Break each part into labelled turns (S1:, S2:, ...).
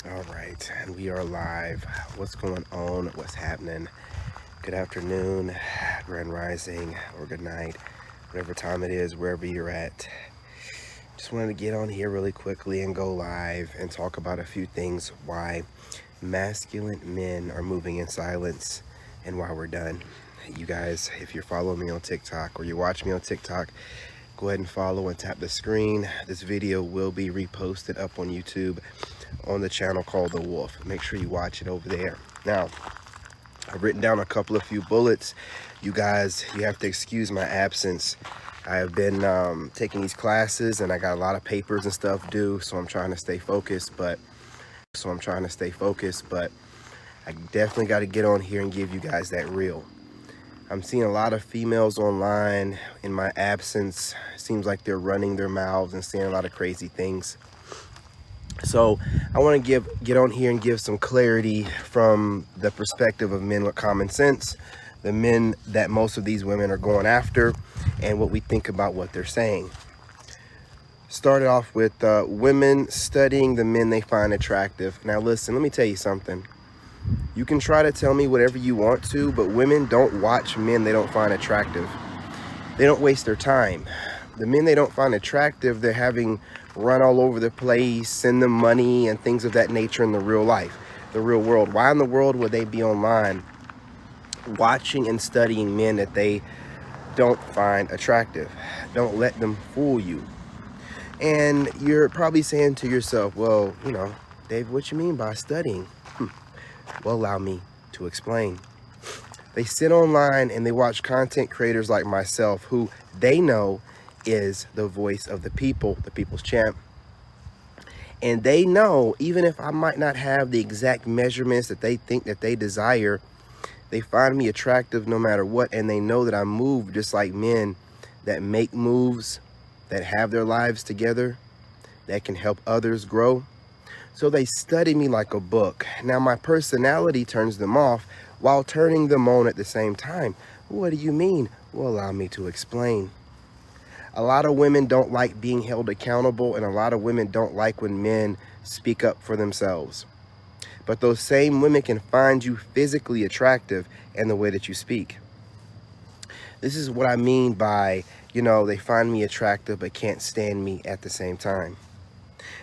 S1: All right, and we are live. What's going on? What's happening? Good afternoon, grand rising, or good night, whatever time it is, wherever you're at. Just wanted to get on here really quickly and go live and talk about a few things why masculine men are moving in silence and why we're done. You guys, if you're following me on TikTok or you watch me on TikTok, go ahead and follow and tap the screen. This video will be reposted up on YouTube on the channel called The Wolf. Make sure you watch it over there. Now, I've written down a couple of few bullets. You guys, you have to excuse my absence. I have been taking these classes and I got a lot of papers and stuff due, so I'm trying to stay focused, but I definitely got to get on here and give you guys that real. I'm seeing a lot of females online in my absence. It seems like they're running their mouths and saying a lot of crazy things. So I want to get on here and give some clarity from the perspective of men with common sense, the men that most of these women are going after, and what we think about what they're saying. Started off with women studying the men they find attractive. Now listen, let me tell you something. You can try to tell me whatever you want to, but women don't watch men they don't find attractive. They don't waste their time. The men they don't find attractive, they're having run all over the place, send them money and things of that nature in the real life, the real world. Why in the world would they be online watching and studying men that they don't find attractive? Don't let them fool you. And you're probably saying to yourself, well, Dave, what you mean by studying? Well, allow me to explain. They sit online and they watch content creators like myself who they know is the voice of the people, the people's champ. And they know, even if I might not have the exact measurements that they think that they desire, they find me attractive no matter what. And they know that I move just like men that make moves, that have their lives together, that can help others grow. So they study me like a book. Now my personality turns them off while turning them on at the same time. What do you mean? Well, allow me to explain. A lot of women don't like being held accountable, and a lot of women don't like when men speak up for themselves. But those same women can find you physically attractive in the way that you speak. This is what I mean by, they find me attractive but can't stand me at the same time.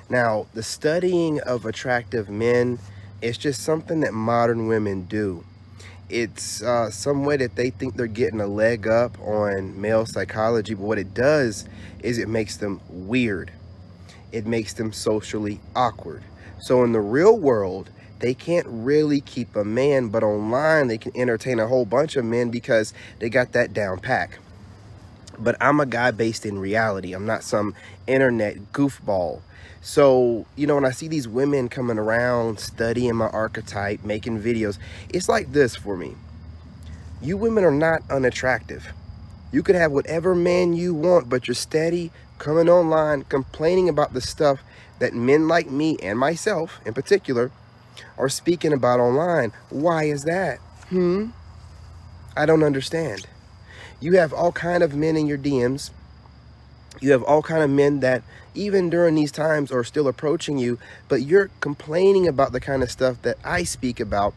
S1: Now, the studying of attractive men is just something that modern women do. It's some way that they think they're getting a leg up on male psychology, but what it does is it makes them weird. It makes them socially awkward. So in the real world, they can't really keep a man, but online they can entertain a whole bunch of men because they got that down pack. But I'm a guy based in reality. I'm not some internet goofball. So, when I see these women coming around, studying my archetype, making videos, it's like this for me. You women are not unattractive. You could have whatever man you want, but you're steady coming online, complaining about the stuff that men like me and myself in particular are speaking about online. Why is that? I don't understand. You have all kind of men in your DMs. You have all kind of men that even during these times are still approaching you, but you're complaining about the kind of stuff that I speak about,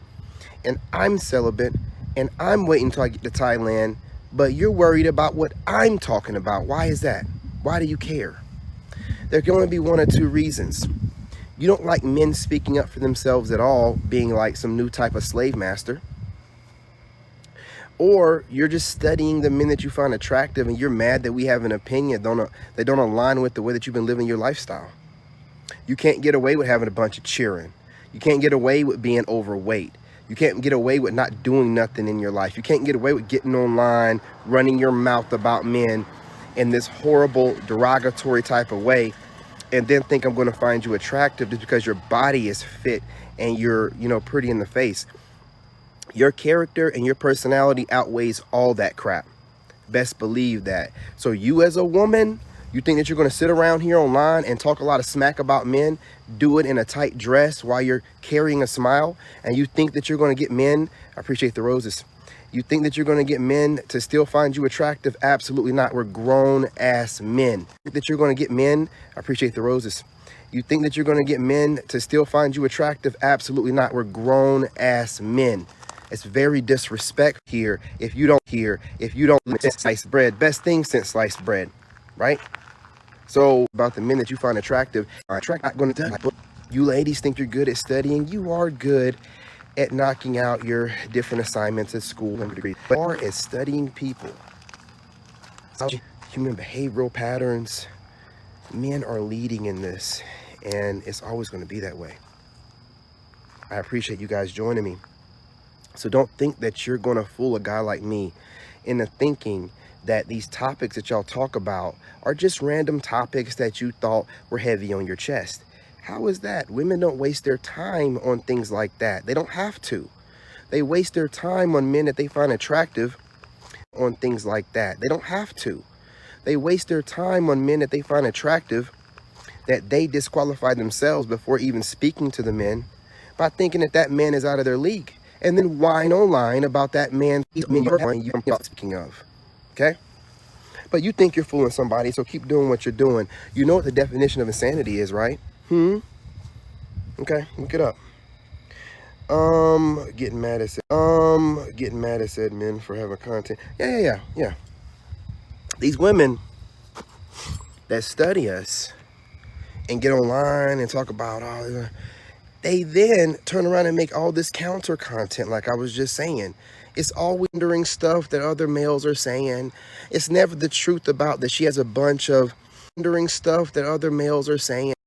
S1: and I'm celibate, and I'm waiting until I get to Thailand, but you're worried about what I'm talking about. Why is that? Why do you care? There can only be one or two reasons. You don't like men speaking up for themselves at all, being like some new type of slave master. Or you're just studying the men that you find attractive and you're mad that we have an opinion that don't align with the way that you've been living your lifestyle. You can't get away with having a bunch of cheering. You can't get away with being overweight. You can't get away with not doing nothing in your life. You can't get away with getting online, running your mouth about men in this horrible, derogatory type of way, and then think I'm going to find you attractive just because your body is fit and you're, pretty in the face. Your character and your personality outweighs all that crap. Best believe that. So you as a woman, you think that you're going to sit around here online and talk a lot of smack about men, do it in a tight dress while you're carrying a smile, and you think that you're going to get men, I appreciate the roses, You think that you're going to get men to still find you attractive? Absolutely not. We're grown-ass men. That you're going to get men, I appreciate the roses. You think that you're going to get men to still find you attractive? Absolutely not. We're grown-ass men. It's very disrespectful here if you don't sliced bread. Best thing since sliced bread, right? So about the men that you find attractive, not going to. You ladies think you're good at studying. You are good at knocking out your different assignments at school and degrees. But as far as studying people, human behavioral patterns, men are leading in this, and it's always going to be that way. I appreciate you guys joining me. So don't think that you're going to fool a guy like me into thinking that these topics that y'all talk about are just random topics that you thought were heavy on your chest. How is that? Women don't waste their time on things like that. They don't have to. They waste their time on men that they find attractive on things like that. They don't have to. They waste their time on men that they find attractive that they disqualify themselves before even speaking to the men by thinking that that man is out of their league. And then whine online about that man you're speaking of. Okay? But you think you're fooling somebody, so keep doing what you're doing. You know what the definition of insanity is, right? Okay, look it up. Getting mad at said men for having content. Yeah. These women that study us and get online and talk about they then turn around and make all this counter content like I was just saying. It's all wondering stuff that other males are saying. It's never the truth about that she has a bunch of wondering stuff that other males are saying.